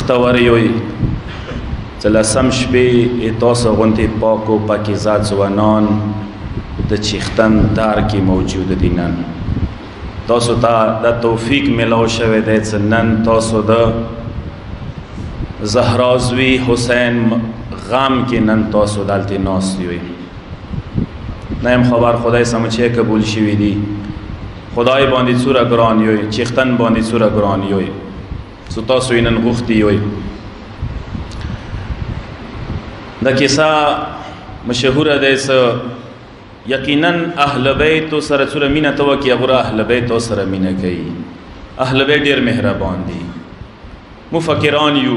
بختور یوی لسم شپې تاسو غونډې پاک او پاکیزه ځوانان د چیختن دار کې موجود دي نن تاسو ته د توفیق ملو شوی دی چې نن تاسو د زهرازوی حسین غام کې نن تاسو دلته ناست یوئ نیم خبر خدای سمچه قبول شوی دی خدای باندې څوره ګران یوئ چیختن باندې څوره ګران یوئ سو تاسو نن غوښتي یوئ دا کیسه مشهوره ده یقینا اهل بیت سره څوره مینه تو کې هغه اهل بیت سره مینه کوي اهل بیت ډیر مهربان دي مفکران یو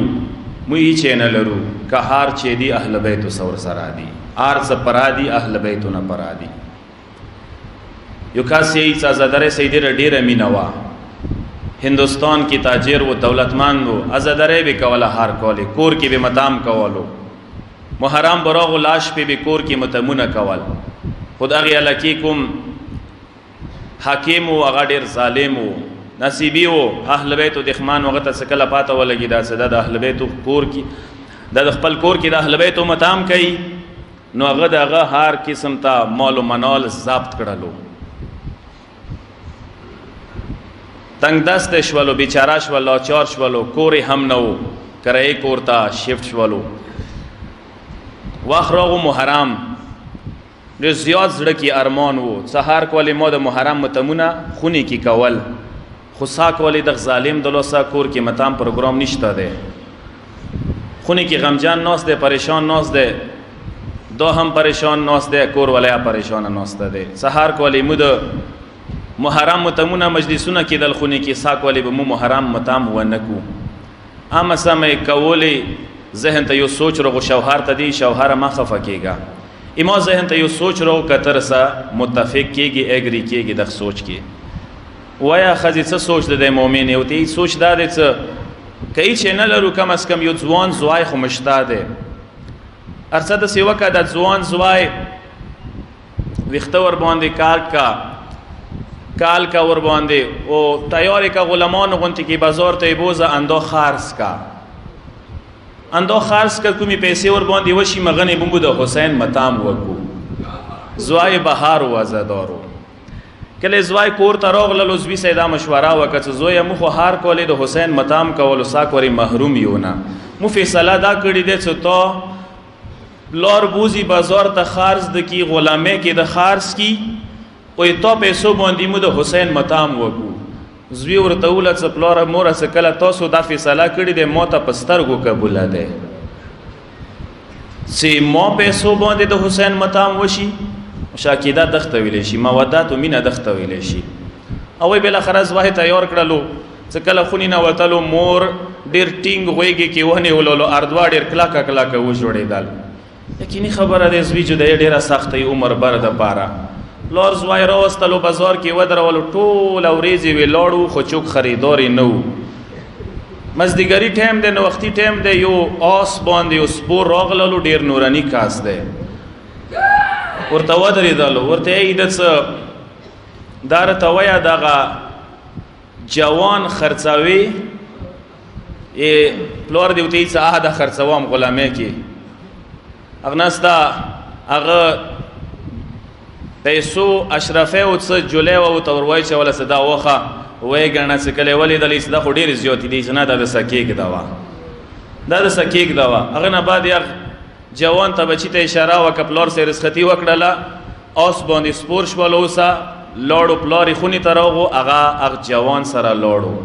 مو یې چینل لرو که هر چي دي اهل بیت سره دي ارز پرادي اهل بیتونه پرادي یو کاسي ازادره سیدره ډیر مینه وا هندوستان کې تاجر و دولتمند و ازادره به کوله هر کوله کور کې به مدام کولو محرم براغ و لاش پی بکور کی متمونه کول خود اغی علکی کم حاکم و اغا دیر ظالم و نصیبی و اهل بیت و دخمان وغتا سکل پاتا و لگی دا سدا دا اهل بیت و کور کی دا دخپل کور کی دا اهل بیت و متام کئی نو اغا دا اغا هار قسم تا مال و منال ضبط کرلو تنگ دست شولو بیچارا شولو لاچار شولو کوری هم نو کرئی کورتا شفت شولو واخراغ و محرم ډېر زیات زړه کې ارمان وو سهار کولې ما د محرم متمونه خونی کې کول خو سا کولې د ظالم د لوسا کور کې متام پروګرام نشته ده خونی کې غمجان ناس ده پریشان ناس ده دو هم پریشان ناس ده کور ولیا پریشان ناس ده سهار کولې مو د محرم متمونه مجلسونه کې د خونی کې سا کولې به مو محرم متام و نکو اما سمې کولې ذهن ته یو سوچ رو شوهر ته دی شوهر ما خفه کېږه اما ذهن ته یو سوچ رو کتر سره متفق کېږي اګری کېږي د سوچ کې وایا خځې څه سوچ د مؤمن یو تی سوچ دا دی چې کای چې نه لرو کم از کم یو ځوان زوای خو مشتا دی ارڅه د سیوا کا د ځوان زوای وختور باندې کال کا ور باندې او تیاری کا غلامان غونتی کې بازار ته بوزه اندو خارس کا اندو خارس کا کومي پیسې ور باندې وشي مغنه بمبو د حسین متام وکو زوای بهار و زادارو کله زوای کور ته راغلل زوی سیدا مشوره وکړه زوی مخ هار کولې د حسین متام کول ساک وری محروم یونه مو فیصله دا کړی دی چې تو لور بوزي بازار ته خارز د کی غلامه کې د خارس کی او تو پیسو باندې مو د حسین متام وکو زوی ورته ول چې پلار مور سره کله تاسو دا فیصله کړی دی مو ته پسترګو قبول ده سی مو پیسو باندې د حسین متام وشي شاکیده دخته ویلې شي مودات او مینا دخته ویلې شي او بل خرز واه تیار کړلو چې کله خونی نه وتلو مور ډیر ټینګ وېږي کې ونه ولولو اردوا ډیر کلاکا کلاکا و جوړېدل یقیني خبره ده زوی جو د ډیره سختي عمر بر د پاره لور زوای راوستلو بازار کې ودرولو ټول اوریزي وی لاړو خو چوک خریداري نو مزدګری ټیم دی نو وختي ټیم دی یو آس باندې یو سپور راغللو ډیر نورانی کاس دی ورته ودرېدلو ورته یې دڅ دار ته ویا دغه جوان خرڅاوي پلور دی وتی څه احد خرڅوام غلامه کې اغناستا هغه پیسو اشرفه او څه جولې او توروي چې ولا صدا وخه وای غنا څه کله ولې د لیسدا خو ډیر زیات دي نه د سکیک دوا د سکیک دوا هغه نه بعد یو جوان ته بچی ته اشاره وکپلور سره رسختی وکړه اوس باندې سپور شولوسا لوړو پلاری خونی تراغو هغه جوان سره لوړو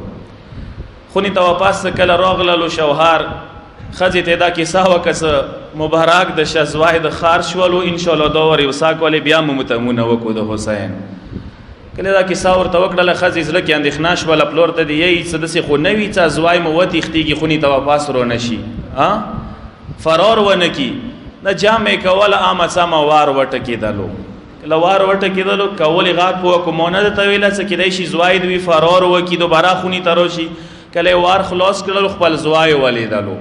خونی ته واپس کله راغللو شوهر خځې ته دا کیسه وکړه مبارک د شزوای د خار شولو ان شاء الله دا ور وساک ولې بیا متمونه وکړو د حسین کله دا کیسه ورته وکړه خځې زله کې اندېښنه شول پلور ته دی یی څه دسي خو نوی څه زوای مو وتی ختیږي خونی ته واپس رو نشي ها فرار ونکی د جامع کول عام سم وار وټ کېدلو کله وار وټ کېدلو کول غاټ په کومونه ته ویل څه کېدای شي زوای دی فرار وکی دوباره خونی تروشي کله وار خلاص کړل خپل زوای ولیدلو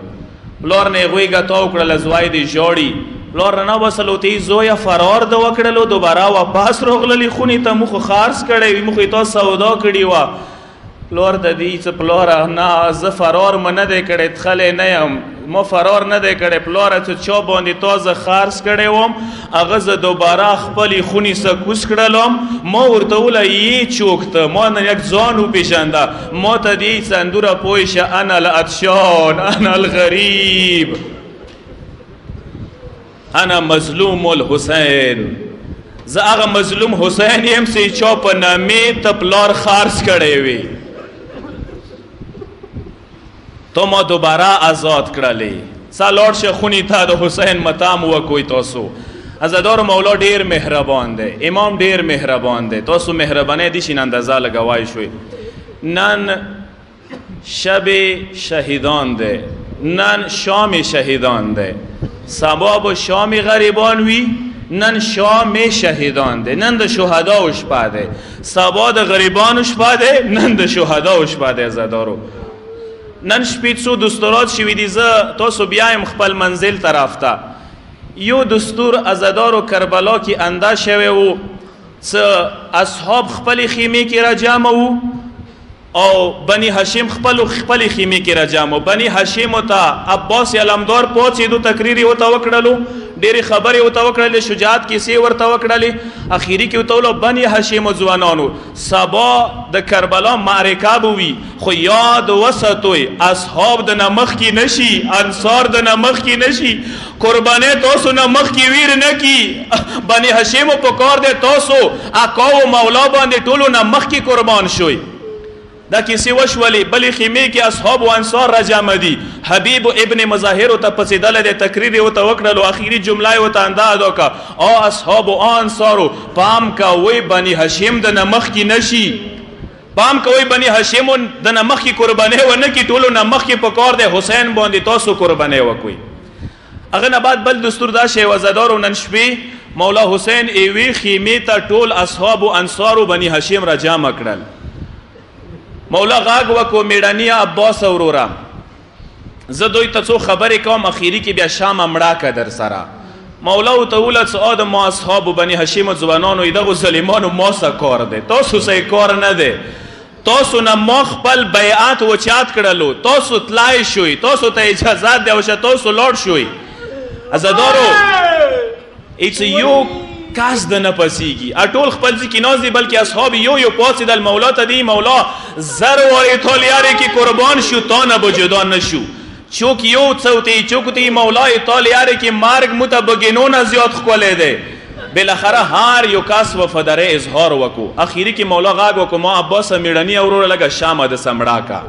پلور نه غویګه تو کړل زوای دی جوړی پلور نه وسلو تی زویا فرار د وکړلو دوباره واپس روغللی خونی ته مخ خارس کړي مخ ته سودا کړي وا پلور د دې څه پلوره نه زه فرار مې نه دی کړی تخلی نه یم ما فرار نه دی کړی پلوره چې چا باندې تا زه خرڅ کړی وم هغه زه دوباره خپلې خونې سکوس کړلم ما ورته وله یې چوکته ما نه یک ځان وپېژنده ما ته دې سندوره پوه شه انا العطشان انا الغریب انا مظلوم الحسین زه هغه مظلوم حسین یم چې چا په نامې ته پلار خرڅ کړی وي تو ما دوباره آزاد کړلی سا لاړ شه خونې ته د حسین متام وکوئ تاسو عزادارو مولا ډیر مهربان دی امام ډیر مهربان دی تاسو مهربانۍ دې شي اندازه لګوای شوي نن شب شهیدان دی نن شام شهیدان دی سبا به شام غریبان وی نن شام شهیدان دی نن د شهدا شپه دی سبا د غریبانو شپه دی نن د شهدا شپه دی عزادارو نن شپې څو دستورات شوي دي زه تاسو بیایم خپل منزل طرف ته یو دستور عزادارو کربلا کې انده شوی و څه اصحاب خپلې خیمې کې را جمع وو او بني هاشم خپلې خیمې کې را جمع وو بني هاشمو ته عباس علمدار پوڅېدو تقریر یې ورته وکړلو ډېرې خبرې ورته وکړلې شجاعت کیسې ورته وکړلې اخري کې ورته ویلو بني هاشمو ځوانانو سبا د کربلا معرکه به وي خو یاد وساتئ اصحاب د نه مخکې نه شي انصار د نه مخکې نه شي قربانۍ تاسو نه مخکې ویر نه کي بني هاشمو په کار دی تاسو اکا و مولا باندې ټولو نه مخکې قربان شوئ دا کیسې وشولې بلې خیمې کې اصحاب و انصار را جمع دي حبیب ابن مظاهر ورته پڅېدلی دی تقریر یې ورته وکړلو اخري جمله یې ورته انداز وکړه او اصحابو او انصارو پام کوئ بني هاشم د نه مخکې نه شي پام کوئ بني هاشمو د نه مخکې قربانۍ ونه کړي ټولو نه مخکې په کار دی حسین باندې تاسو قربانۍ وکړئ هغه نه بعد بل دستور دا شی وزادارو نن شپې مولا حسین ایوې خیمې ته ټول اصحاب و انصارو بني هاشم را جمع کړل مولا غاګ وکو میډانیا عباس وروره زه دوی ته څو خبرې کوم اخیری کې بیا شام مړه که در سره مولا ورته وویل چې او د ما اصحابو بني هاشمو ځوانانو دغو ظالمانو ما څه کار دی تاسو څه کار نه دی تاسو نه ما خپل بیعت وچات کړلو تاسو تلای شوئ تاسو ته اجازت دی او تاسو لاړ شوئ عزادارو هیڅ یو کاس د نه پسیږي ټول خپل ځای کې ناست دي بلکې اصحاب یو پاڅېدل مولا ته دی مولا زر وارې تالیارې کې قربان شو تا نه به جدا نه شو چوک یو څه چوک ته مولا تالیارې کې مرګ مو ته بګینو نه زیات ښکلی دی بالاخره هر یو کس وفادارۍ اظهار وکړو اخري کې مولا غاږ وکړو ما عباس میډني وروره لږه شامه دسه مړه کا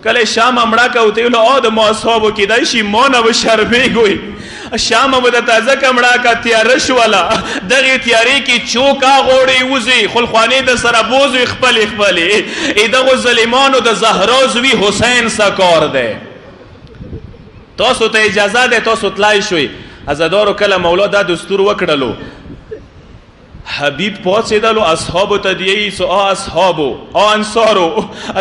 کله شامه مړه کا ورته ویلو او د ما اصحابو کیدای شي ما نه به شرمېږئ شامه به د تازه کمړه کا تیاره شوله دغې تیارې کې چوکا غوړې وځي خلخوانې د سره بوځي خپلې دغو ظالمانو د زهرا زوی حسین څه کار دی تاسو ته اجازه دی تاسو تلای شوئ عزادارو کله مولا دا دستور وکړلو حبیب پاڅېدلو اصحابو ته دی څه اصحابو او انصارو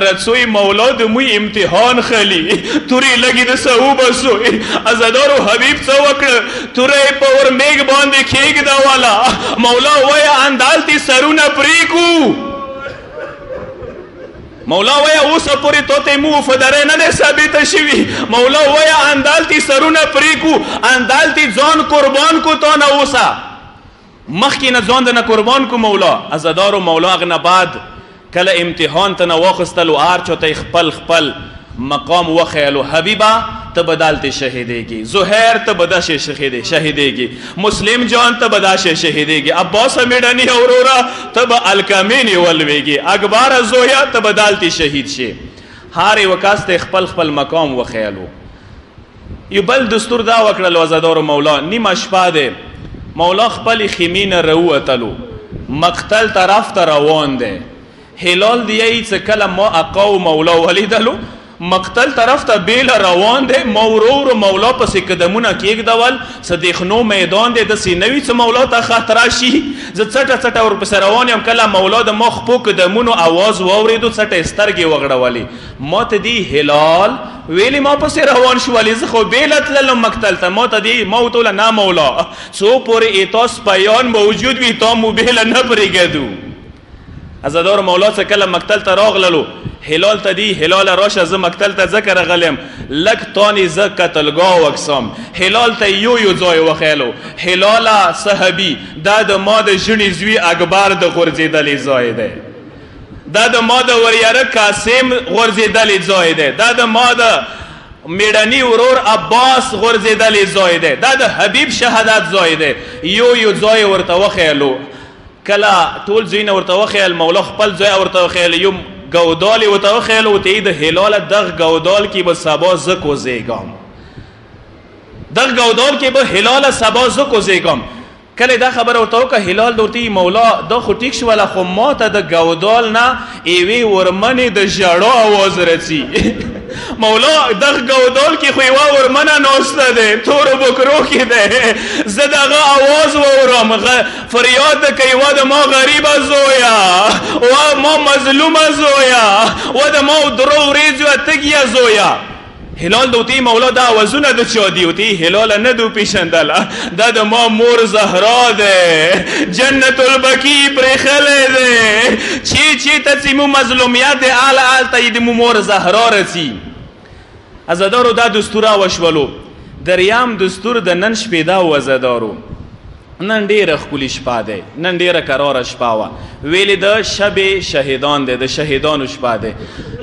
رڅوی مولا د موی امتحان خلی تورې لګې د څه وبسوئ عزادارو حبیب څه وکړه توره یې په ورمیږ باندې کښېږدوله مولا وایه اندالتې سرونه پرېږدو مولا وایه اوسه پورې تو ته مو وفادارۍ نه دی ثابته شوي مولا وایه اندالتې سرونه پرېږدو اندالتې ځان قربان کو تا نه اوسه مخکې نه ځان د نه قربان کو مولا عزادارو مولا هغه نه بعد کله امتحان ته نه واخیستلو هر چا ته خپل خپل مقام وخیلو حبیبه ته به دلته شهیدېږي زهیر ته به داسې شهیدېږي مسلم جان ته به داسې شهیدېږي عباس میډني وروره ته به الکمینې ولوېږي اکبر زویا ته به دلته شهید شي هر یو کس ته خپل خپل مقام وخیلو یو بل دستور دا وکړلو عزادارو مولا نیمه شپه دی مولا خپل خیمې نه راووتلو مقتل طرف ته روان دی هلال دی چې کله ما اقا و مولا ولیدلو مقتل طرف ته بیله روان دی ما ورو مولا پسې قدمونه کېږدول صدیخنو میدان دی داسې نه وي چې مولا ته خطره شي زه څټه څټه ورپسې روان یم کله مولا د ما خپو قدمونو اواز واورېدو څټه یې سترګې وغړولې ما ته دی هلال ویلی ما پسې روان شولې زه خو بیله تللم مقتل ته ما ته دی ما ورته ویله نه مولا څو پورې تا سپیان موجود وي تا مو بیله نه پرېږدو عزادارو مولا څه کله مقتل ته راغللو هلال ته دی هلال راشه زه مقتل ته ځکه راغلم لږ تانې زه قتلګاه وکسم هلال ته یو ځای وخیلو هلاله صحابي دا د ما د ژڼې زوی اکبر د غورځېدلې ځای دی دا د ما د وریاره قاسم غورځېدلې ځای دی دا د ما د میړني ورور عباس غورځېدلې ځای دی دا د حبیب شهادت ځای دی یو ځای ورته وخیلو کله ټول ځایونه ورته وخیل مولا خپل ځای ورته وخیل یو ګودال یې ورته وخیل ورته د هلاله دغه ګودال کې به سبا زه کوزېږم دغه ګودال کې به هلاله سبا زه کوزېږم کله دا خبره ورته وکړه هلال ورته مولا دا خو ټیک شوله خو ما ته د ګودال نه یوې ورمنې د ژړا اواز رسي مولا دغه ګودال کې خو یوه ورمنه ناسته دی تورو بکرو کې دی زه دغه اواز واورم فریاد د کوي و د ما غریبه زویه و ما مظلومه زویه و د ما درو ورځو تږیه زویه هلال دوتی مولا دا آوازونه د چا دی وتی هلال نه دو پیشندله دا د ما مور زهرا ده جنت البقیع پرېښلی دی چې ته چې مو مظلومیت دی هلته یې د مو مور زهرا رسي عزادارو دا دستور وشولو دریم دستور د نن شپې دا و عزادارو نن ډیره ښکلې شپه دی نن ډیره قراره شپه وه ویلې د شب شهیدان دی د شهیدانو شپه دی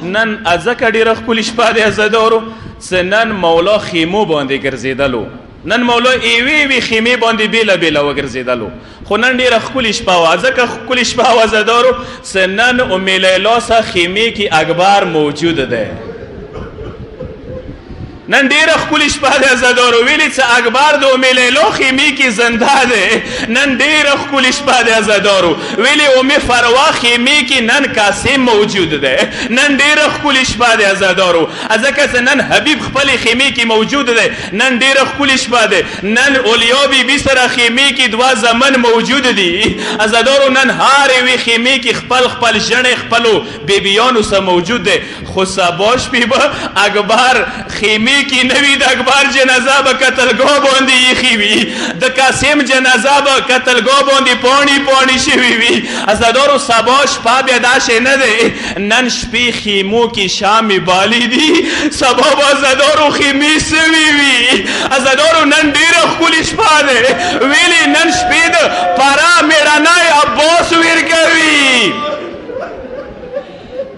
نن ځکه ډیره ښکلې شپه دی عزادارو څه نن مولا خیمو باندې ګرځېدلو نن مولا ایوې خیمې باندې بیله بیله وګرځېدلو خو نن ډیره ښکلې شپه وه ځکه ښکلې شپه وه عزادارو څه نن ام لیلا سه خیمې کې اکبر موجود دی نن ډیره ښکلې شپه دی عزادارو ویلې څه اکبر د ام لیلا خیمې کې زنده دی نن ډیره ښکلې شپه دی عزادارو ویلې ام فروا خیمې کې نن قاسم موجود دی نن ډیره ښکلې شپه دی عزادارو ځکه چې نن حبیب خپلې خیمې کې موجود دی نن ډیره ښکلې شپه دی نن اولیا بیبي سره خیمې کې دوه زمن موجود دي عزادارو نن هر یوې خیمې کې خپل ژڼې خپلو بیبیانو سره موجود دی خو سبا شپې به اکبر خیمې کی نوی د اکبر جنازه به قتلګاه باندې ایښې وي د قاسم جنازه به قتلګاه باندې پاڼې شوي وي عزادارو سبا شپه بیا داسې نه دی نن شپې خیمو کې شامې بالي دي سبا به عزادارو خیمې سوي وي عزادارو نن ډېره ښکلې شپه دی ویلې نن شپې د فرا میړنی عباس ورکوي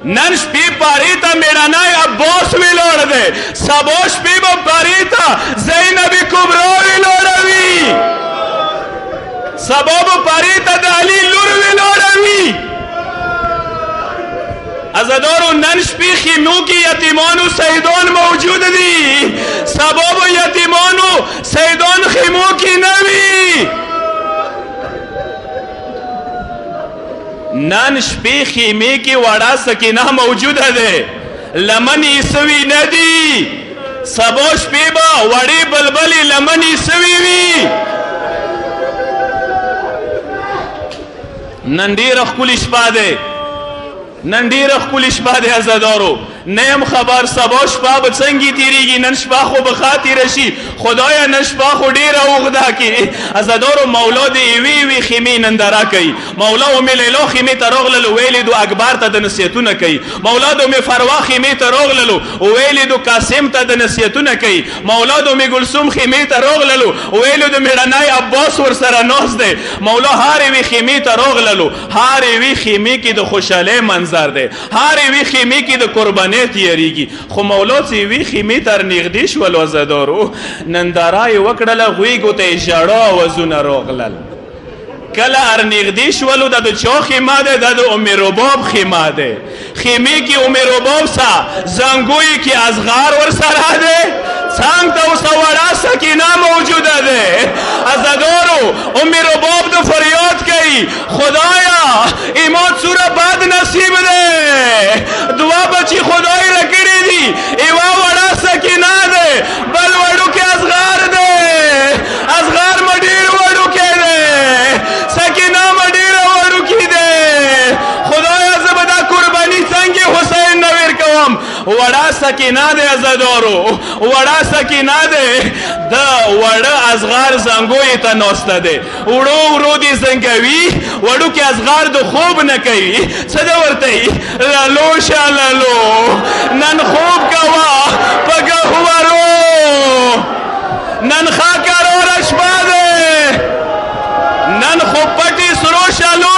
نن شپې پارې ته میړنی عباس ولاړ دی سبا شپې به پارې ته زینب کبرا ولاړوي سبا به پارې ته د علي لور ولاړوي عزادارو نن شپې خیمو کې یتیمانو سیدان موجود دي سبا به یتیمانو سیدان خیمو کې نه وي نن شپې خیمې کې وړه سکینه موجوده ده لمن یې سوي نه دي سبا شپې به وړې بلبلې لمن یې سوي وي نن ډېره ښکلې شپه ده نن ډېره ښکلې شپه ده عزادارو نه یم خبر سبا شپه به څنګه تېرېږي نن شپه خو به ښه تېره شي خدایه نن شپه خو ډېره اوږده کړي عزادارو مولا د یوې خیمې ننداره کوي مولا ام لیلا خیمې ته راغللو ویلې دو اکبر ته د نصیحتونه کوي مولا د ام فروا خیمې ته راغللو ویلې دو قاسم ته د نصیحتونه کوي مولا د ام ګلثوم خیمې ته راغللو ویلې د میړنی عباس ورسره ناست دی مولا هر یوې خیمې ته راغللو هر یوې خیمې کې د خوشحالۍ منظر دی هر یوې خیمې کې د قربانۍ تیاریږي خو مولا چې یوې خیمې ته نږدې شولو عزادارو ننداره یې وکړله غوږو ته یې ژړا آوازونه راغلل کله نږدې شولو دا د چا خیمه ده دا د ام رباب خیمه ده خیمې کې ام رباب سه زنګوی کې اصغر ورسره ده څنګ ته اوسه وړه سکینه موجوده ده عزادارو ام رباب د فریاد کوي خدایا ایما څوره بد نصیب ده دوه بچي خدای راکړي دي یوه وړه سکینه ده بل وړوکی اصغر ده اصغر مې ډېر وړوکی ده سکینه مې ډېره وړوکې ده خدایه زه به دا قرباني څنګه حسین نه ورکوم وړه سکینه دی عزادارو وړه سکینه دی د وړه اصغار زنګوی ته ناسته دی وړو ورو دې زنګوي وړوکې اصغار د خوب نه کوي څه ده ورته یي لالو شه لالو نن خوب کوه په ګهوارو نن خاکرو رشبه دی نن خو پټې سرو شالو